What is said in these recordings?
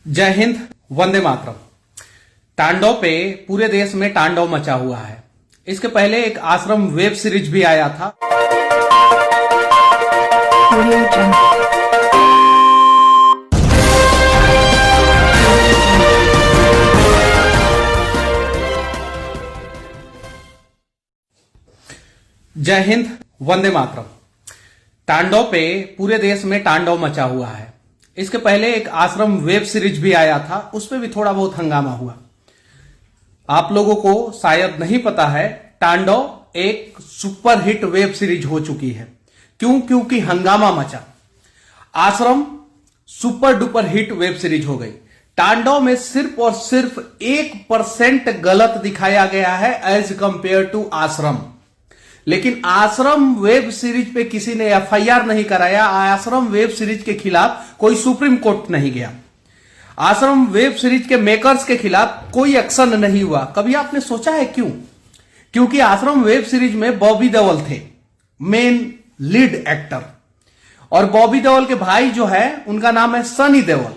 जय हिंद, वंदे मातरम। तांडव पे पूरे देश में तांडव मचा हुआ है। इसके पहले एक आश्रम वेब सीरीज भी आया था। जय हिंद, वंदे मातरम। तांडव पे पूरे देश में तांडव मचा हुआ है। इसके पहले एक आश्रम वेब सीरीज भी आया था, उस पर भी थोड़ा बहुत हंगामा हुआ। आप लोगों को शायद नहीं पता है, तांडव एक सुपर हिट वेब सीरीज हो चुकी है। क्योंकि हंगामा मचा। आश्रम super duper hit web series हो गई। तांडव में सिर्फ और सिर्फ 1% गलत दिखाया गया है एज कंपेयर टू आश्रम। लेकिन आश्रम वेब सीरीज पे किसी ने एफआईआर नहीं कराया। आश्रम वेब सीरीज के खिलाफ कोई सुप्रीम कोर्ट नहीं गया। आश्रम वेब सीरीज के मेकर्स के खिलाफ कोई एक्शन नहीं हुआ। कभी आपने सोचा है क्यों? क्योंकि आश्रम वेब सीरीज में बॉबी देओल थे मेन लीड एक्टर, और बॉबी देओल के भाई जो है उनका नाम है सनी देओल।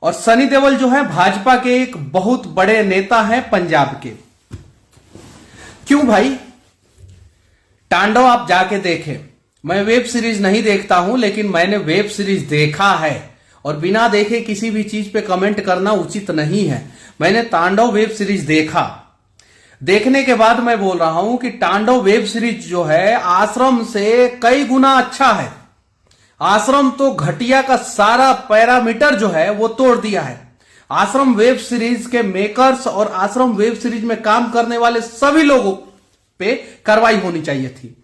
और सनी देओल जो है भाजपा के एक बहुत बड़े नेता हैं पंजाब के। क्यों भाई? तांडव आप जाके देखें। मैं वेब सीरीज नहीं देखता हूं, लेकिन मैंने वेब सीरीज देखा है, और बिना देखे किसी भी चीज पे कमेंट करना उचित नहीं है। मैंने तांडव वेब सीरीज देखा। देखने के बाद मैं बोल रहा हूं कि तांडव वेब सीरीज जो है आश्रम से कई गुना अच्छा है। आश्रम तो घटिया का सारा पैरामीटर जो है वो तोड़ दिया है। आश्रम वेब सीरीज के मेकर्स और आश्रम वेब सीरीज में काम करने वाले सभी लोगों पे कार्रवाई होनी चाहिए थी।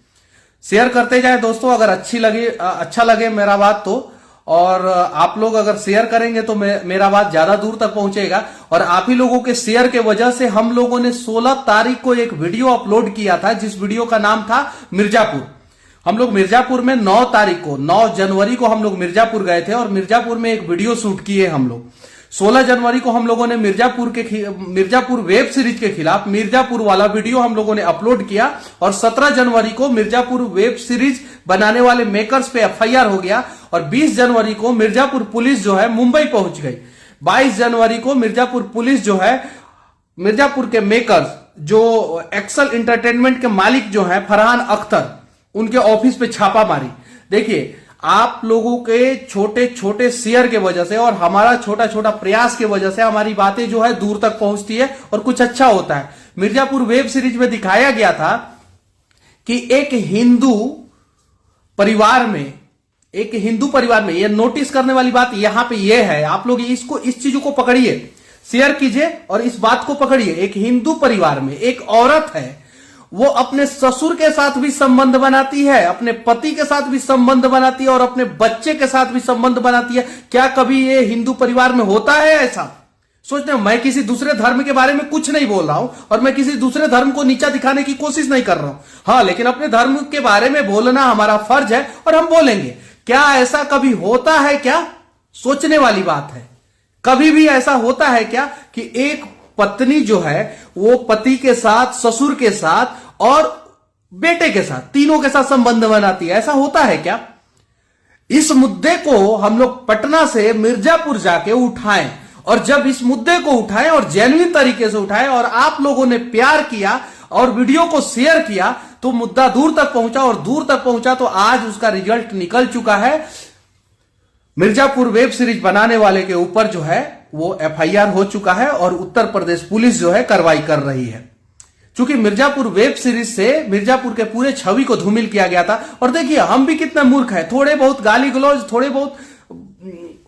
शेयर करते जाए दोस्तों, अगर अच्छा लगे मेरा बात तो, और आप लोग अगर शेयर करेंगे तो मेरा बात ज्यादा दूर तक पहुंचेगा। और आप ही लोगों के शेयर के वजह से हम लोगों ने 16 तारीख को एक वीडियो अपलोड किया था, जिस वीडियो का नाम था मिर्जापुर। हम लोग मिर्जापुर में 9 जनवरी को हम लोग मिर्जापुर गए थे, और मिर्जापुर में एक वीडियो शूट किए हम लोग। 16 जनवरी को हम लोगों ने मिर्जापुर वेब सीरीज के खिलाफ मिर्जापुर वाला वीडियो हम लोगों ने अपलोड किया, और 17 जनवरी को मिर्जापुर वेब सीरीज बनाने वाले मेकर्स पे एफआईआर हो गया, और 20 जनवरी को मिर्जापुर पुलिस जो है मुंबई पहुंच गई। 22 जनवरी को मिर्जापुर पुलिस जो है मिर्जापुर के मेकर्स जो एक्सल एंटरटेनमेंट के मालिक जो है फरहान अख्तर, उनके ऑफिस पे छापा मारी। देखिए, आप लोगों के छोटे छोटे शेयर के वजह से और हमारा छोटा छोटा प्रयास के वजह से हमारी बातें जो है दूर तक पहुंचती है और कुछ अच्छा होता है। मिर्जापुर वेब सीरीज में दिखाया गया था कि एक हिंदू परिवार में यह नोटिस करने वाली बात यहां पे यह है, आप लोग इस चीजों को पकड़िए, शेयर कीजिए और इस बात को पकड़िए। एक हिंदू परिवार में एक औरत है, वो अपने ससुर के साथ भी संबंध बनाती है, अपने पति के साथ भी संबंध बनाती है, और अपने बच्चे के साथ भी संबंध बनाती है। क्या कभी ये हिंदू परिवार में होता है ऐसा? सोचते हैं, मैं किसी दूसरे धर्म के बारे में कुछ नहीं बोल रहा हूं, और मैं किसी दूसरे धर्म को नीचा दिखाने की कोशिश नहीं कर रहा हूं। हाँ, लेकिन अपने धर्म के बारे में बोलना हमारा फर्ज है, और हम बोलेंगे। क्या ऐसा कभी होता है क्या? सोचने वाली बात है। कभी भी ऐसा होता है क्या कि एक पत्नी जो है वो पति के साथ, ससुर के साथ और बेटे के साथ, तीनों के साथ संबंध बनाती है? ऐसा होता है क्या? इस मुद्दे को हम लोग पटना से मिर्जापुर जाके उठाएं, और जब इस मुद्दे को उठाएं और जेन्युइन तरीके से उठाएं, और आप लोगों ने प्यार किया और वीडियो को शेयर किया, तो मुद्दा दूर तक पहुंचा, और दूर तक पहुंचा तो आज उसका रिजल्ट निकल चुका है। मिर्जापुर वेब सीरीज बनाने वाले के ऊपर जो है वो एफआईआर हो चुका है, और उत्तर प्रदेश पुलिस जो है कार्रवाई कर रही है। क्योंकि मिर्जापुर वेब सीरीज से मिर्जापुर के पूरे छवि को धूमिल किया गया था। और देखिए, हम भी कितना मूर्ख है, थोड़े बहुत गाली गलौज, थोड़े बहुत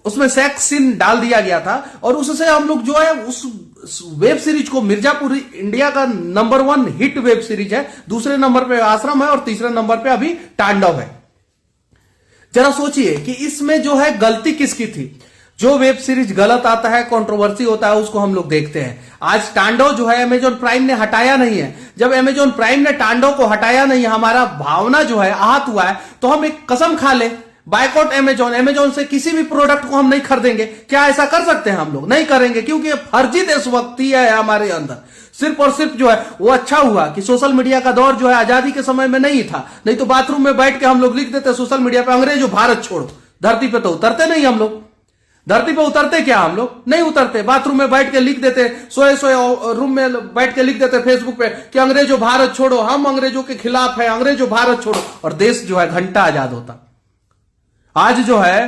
उसमें सेक्स सीन डाल दिया गया था, और उससे हम लोग जो है उस वेब सीरीज को, मिर्जापुर इंडिया का नंबर 1 हिट वेब सीरीज है, दूसरे नंबर पे आश्रम है, और तीसरे नंबर पे अभी तांडव है। जरा सोचिए कि इसमें जो है गलती किसकी थी? जो वेब सीरीज गलत आता है, कंट्रोवर्सी होता है, उसको हम लोग देखते हैं। आज तांडव जो है अमेजॉन प्राइम ने हटाया नहीं है। जब अमेजॉन प्राइम ने तांडव को हटाया नहीं, हमारा भावना जो है आहत हुआ है, तो हम एक कसम खा ले, बायकॉट अमेजॉन से किसी भी प्रोडक्ट को हम नहीं खरीदेंगे। क्या ऐसा कर सकते हैं? हम लोग नहीं करेंगे, क्योंकि फर्जी देशभक्ति है हमारे अंदर। सिर्फ और सिर्फ जो है वो अच्छा हुआ कि सोशल मीडिया का दौर जो है आजादी के समय में नहीं था, नहीं तो बाथरूम में बैठ के हम लोग लिख देते सोशल मीडिया पे, अंग्रेजों भारत छोड़ो। धरती पे तो उतरते नहीं हम लोग। धरती पे उतरते क्या हम लोग? नहीं उतरते। बाथरूम में बैठ के लिख देते, सोए सोए रूम में बैठ के लिख देते फेसबुक पे कि अंग्रेजों भारत छोड़ो, हम अंग्रेजों के खिलाफ है, अंग्रेजों भारत छोड़ो, और देश जो है घंटा आजाद होता। आज जो है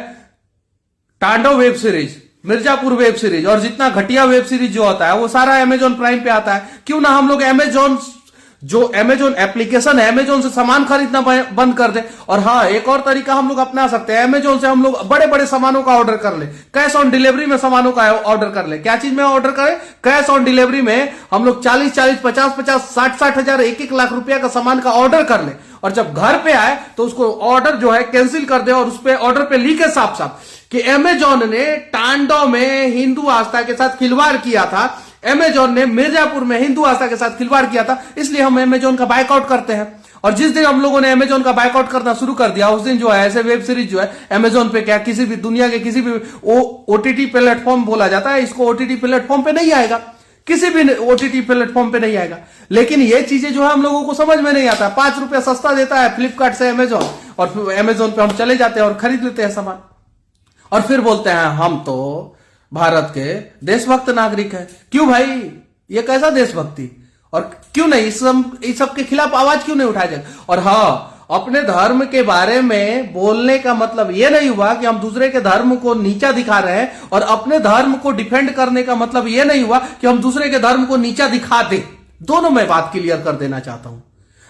तांडव web series, Mirzapur web series और जितना घटिया वेब सीरीज जो होता है वो सारा अमेजॉन प्राइम पे आता है। क्यों ना हम लोग अमेजॉन एप्लीकेशन है, अमेजॉन से सामान खरीदना बंद कर दे। और हाँ, एक और तरीका हम लोग अपना सकते हैं, अमेजॉन से हम लोग बड़े बड़े सामानों का ऑर्डर कर ले, कैश ऑन डिलीवरी में सामानों का ऑर्डर कर ले। क्या चीज में ऑर्डर करें? कैश ऑन डिलीवरी में हम लोग 40-40, 50-50, 60-60 हजार, 1-1 लाख रुपया का सामान का ऑर्डर कर ले, और जब घर पे आए तो उसको ऑर्डर जो है कैंसिल कर दे, और उस पे ऑर्डर पे लिखे साफ साफ कि अमेजॉन ने तांडव में हिंदू आस्था के साथ खिलवाड़ किया था, अमेजॉन ने मिर्जापुर में हिंदू आस्था के साथ खिलवाड़ किया था, इसलिए हम अमेजॉन का बाइकआउट करते हैं। और जिस दिन हम लोगों ने अमेजॉन का बाइकआउट करना शुरू कर दिया, उस दिन जो है ऐसे वेब सीरीज जो है अमेजॉन पे, क्या किसी भी दुनिया के किसी भी ओटीटी प्लेटफॉर्म बोला जाता है इसको, ओटीटी प्लेटफॉर्म पे नहीं आएगा, किसी भी ओटीटी प्लेटफॉर्म पे नहीं आएगा। लेकिन ये चीजें जो है हम लोगों को समझ में नहीं आता। 5 रुपया सस्ता देता है फ्लिपकार्ट से अमेजॉन, और फिर अमेजॉन पे हम चले जाते हैं और खरीद लेते हैं सामान, और फिर बोलते हैं हम तो भारत के देशभक्त नागरिक हैं। क्यों भाई, ये कैसा देशभक्ति? और क्यों नहीं इस सब के खिलाफ आवाज क्यों नहीं उठाया जाए? और हाँ, अपने धर्म के बारे में बोलने का मतलब यह नहीं हुआ कि हम दूसरे के धर्म को नीचा दिखा रहे हैं, और अपने धर्म को डिफेंड करने का मतलब यह नहीं हुआ कि हम दूसरे के धर्म को नीचा दिखा दें। दोनों मैं बात क्लियर कर देना चाहता हूं।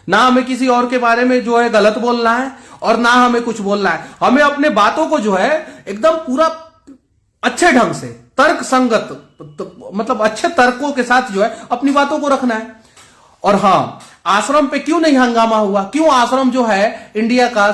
ना हमें किसी और के बारे में जो है गलत बोलना है, और ना हमें कुछ बोलना है। हमें अपने बातों को जो है एकदम पूरा अच्छे ढंग से, तर्क संगत, मतलब अच्छे तर्कों के साथ जो है अपनी बातों को रखना है। और हाँ, आश्रम पे क्यों नहीं हंगामा हुआ? क्यों आश्रम जो है इंडिया का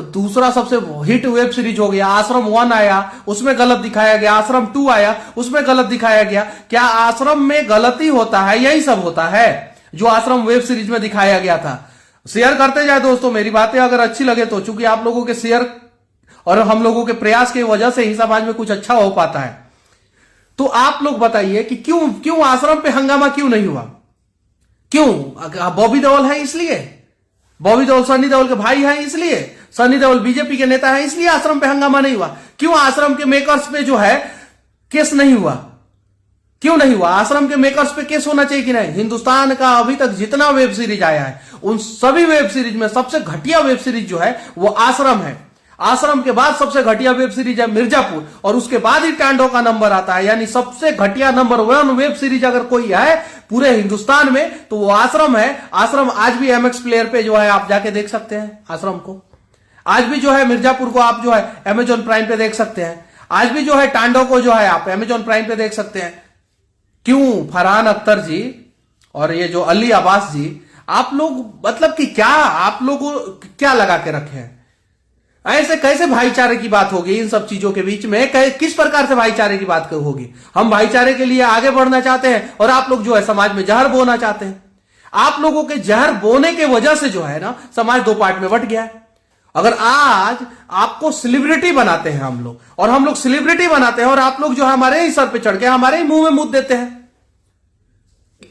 दूसरा सबसे हिट वेब सीरीज हो गया। आश्रम 1 आया, उसमें गलत दिखाया गया, आश्रम 2 आया, उसमें गलत दिखाया गया। क्या आश्रम में गलती होता है? यही सब होता है जो आश्रम वेब सीरीज में दिखाया गया था। शेयर करते जाए दोस्तों, मेरी बातें अगर अच्छी लगे तो, चूंकि आप लोगों के शेयर और हम लोगों के प्रयास की वजह से ही समाज में कुछ अच्छा हो पाता है। तो आप लोग बताइए कि क्यों आश्रम पे हंगामा क्यों नहीं हुआ? क्यों? बॉबी देओल है इसलिए? बॉबी देओल सनी देओल के भाई हैं इसलिए? सनी देओल बीजेपी के नेता हैं इसलिए आश्रम पे हंगामा नहीं हुआ? क्यों आश्रम के मेकर्स पे जो है केस नहीं हुआ? क्यों नहीं हुआ? आश्रम के मेकर्स पे केस होना चाहिए कि नहीं? हिंदुस्तान का अभी तक जितना वेब सीरीज आया है, उन सभी वेब सीरीज में सबसे घटिया वेब सीरीज जो है वो आश्रम है। आश्रम के बाद सबसे घटिया वेब सीरीज है मिर्जापुर, और उसके बाद ही तांडव का नंबर आता है। यानी सबसे घटिया नंबर 1 वेब सीरीज अगर कोई है पूरे हिंदुस्तान में तो वो आश्रम है। आश्रम आज भी एमएक्स प्लेयर पे जो है आप जाके देख सकते हैं आश्रम को। आज भी जो है मिर्जापुर को आप जो है अमेजॉन प्राइम पे देख सकते हैं। आज भी जो है तांडव को जो है आप अमेजॉन प्राइम पे देख सकते हैं। क्यों फरहान अख्तर जी और ये जो अली अब्बास जी, आप लोग मतलब कि क्या आप लोगों क्या लगा के रखे हैं? ऐसे कैसे भाईचारे की बात होगी इन सब चीजों के बीच में? किस प्रकार से भाईचारे की बात होगी? हम भाईचारे के लिए आगे बढ़ना चाहते हैं और आप लोग जो है समाज में जहर बोना चाहते हैं। आप लोगों के जहर बोने के वजह से जो है ना समाज 2 पार्ट में बट गया है। अगर आज आपको सेलिब्रिटी बनाते हैं हम लोग, और हम लोग सेलिब्रिटी बनाते हैं और आप लोग जो है हमारे ही सर पे चढ़ के हमारे ही मुंह में मुद्द देते हैं,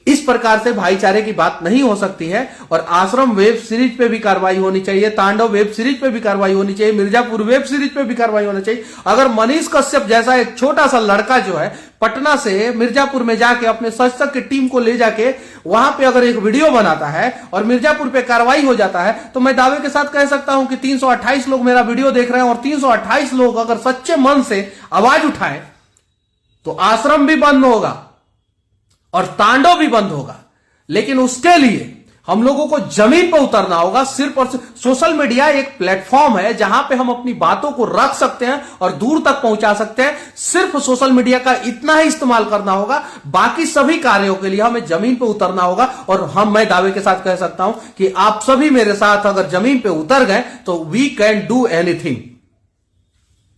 इस प्रकार से भाईचारे की बात नहीं हो सकती है। और आश्रम वेब सीरीज पे भी कार्रवाई होनी चाहिए, तांडव वेब सीरीज पे भी कार्रवाई होनी चाहिए, मिर्जापुर वेब सीरीज पे भी कार्रवाई होनी चाहिए। अगर मनीष कश्यप जैसा एक छोटा सा लड़का जो है पटना से मिर्जापुर में जाके अपने सशक्त की टीम को ले जाके वहां पे अगर एक वीडियो बनाता है और मिर्जापुर पे कार्रवाई हो जाता है, तो मैं दावे के साथ कह सकता हूं कि 328 लोग मेरा वीडियो देख रहे हैं, और 328 लोग अगर सच्चे मन से आवाज उठाए तो आश्रम भी बंद होगा और तांडव भी बंद होगा। लेकिन उसके लिए हम लोगों को जमीन पर उतरना होगा। सिर्फ और सिर्फ सोशल मीडिया एक प्लेटफॉर्म है जहां पे हम अपनी बातों को रख सकते हैं और दूर तक पहुंचा सकते हैं। सिर्फ सोशल मीडिया का इतना ही इस्तेमाल करना होगा, बाकी सभी कार्यों के लिए हमें जमीन पे उतरना होगा। और मैं दावे के साथ कह सकता हूं कि आप सभी मेरे साथ अगर जमीन पे उतर गए तो वी कैन डू एनीथिंग।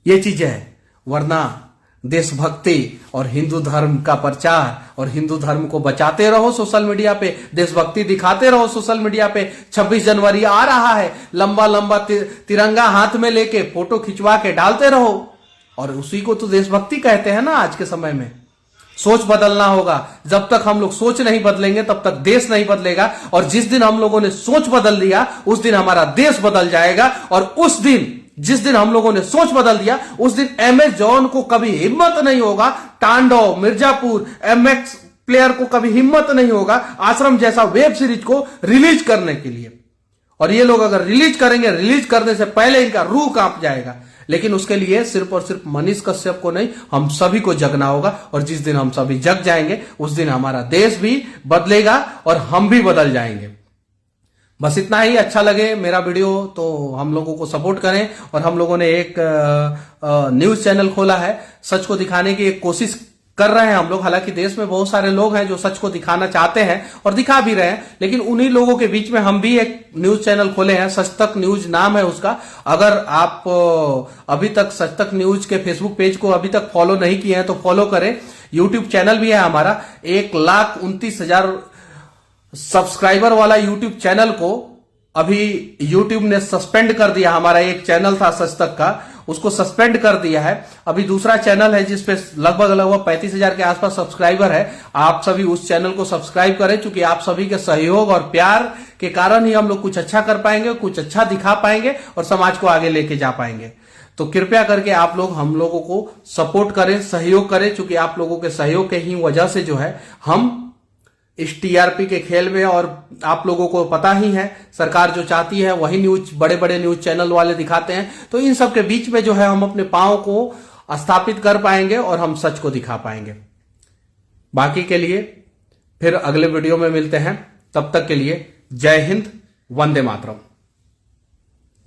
ये चीजें है, वरना देशभक्ति और हिंदू धर्म का प्रचार और हिंदू धर्म को बचाते रहो सोशल मीडिया पे, देशभक्ति दिखाते रहो सोशल मीडिया पे। 26 जनवरी आ रहा है, लंबा लंबा तिरंगा हाथ में लेके फोटो खिंचवा के डालते रहो, और उसी को तो देशभक्ति कहते हैं ना। आज के समय में सोच बदलना होगा। जब तक हम लोग सोच नहीं बदलेंगे तब तक देश नहीं बदलेगा, और जिस दिन हम लोगों ने सोच बदल लिया उस दिन हमारा देश बदल जाएगा, और उस दिन जिस दिन हम लोगों ने सोच बदल दिया उस दिन MS जॉन को कभी हिम्मत नहीं होगा, तांडव, मिर्जापुर, MX प्लेयर को कभी हिम्मत नहीं होगा आश्रम जैसा वेब सीरीज को रिलीज करने के लिए। और ये लोग अगर रिलीज करेंगे, रिलीज करने से पहले इनका रूह कांप जाएगा। लेकिन उसके लिए सिर्फ और सिर्फ मनीष कश्यप को नहीं, हम सभी को जगना होगा। और जिस दिन हम सभी जग जाएंगे उस दिन हमारा देश भी बदलेगा और हम भी बदल जाएंगे। बस इतना ही। अच्छा लगे मेरा वीडियो तो हम लोगों को सपोर्ट करें। और हम लोगों ने एक न्यूज चैनल खोला है, सच को दिखाने की एक कोशिश कर रहे हैं हम लोग। हालांकि देश में बहुत सारे लोग हैं जो सच को दिखाना चाहते हैं और दिखा भी रहे हैं, लेकिन उन्हीं लोगों के बीच में हम भी एक न्यूज चैनल खोले हैं, सच तक न्यूज नाम है उसका। अगर आप अभी तक सच तक न्यूज के फेसबुक पेज को अभी तक फॉलो नहीं किए हैं तो फॉलो करें। यूट्यूब चैनल भी है हमारा। 1,29,000 सब्सक्राइबर वाला यूट्यूब चैनल को अभी यूट्यूब ने सस्पेंड कर दिया। हमारा एक चैनल था सच तक का, उसको सस्पेंड कर दिया है। अभी दूसरा चैनल है जिसपे लगभग 35,000 के आसपास सब्सक्राइबर है। आप सभी उस चैनल को सब्सक्राइब करें, क्योंकि आप सभी के सहयोग और प्यार के कारण ही हम लोग कुछ अच्छा कर पाएंगे, कुछ अच्छा दिखा पाएंगे और समाज को आगे लेके जा पाएंगे। तो कृपया करके आप लोग हम लोगों को सपोर्ट करें, सहयोग करें, क्योंकि आप लोगों के सहयोग के ही वजह से जो है हम इस TRP के खेल में, और आप लोगों को पता ही है सरकार जो चाहती है वही न्यूज बड़े बड़े न्यूज चैनल वाले दिखाते हैं। तो इन सब के बीच में जो है हम अपने पांव को स्थापित कर पाएंगे और हम सच को दिखा पाएंगे। बाकी के लिए फिर अगले वीडियो में मिलते हैं। तब तक के लिए जय हिंद, वंदे मातरम।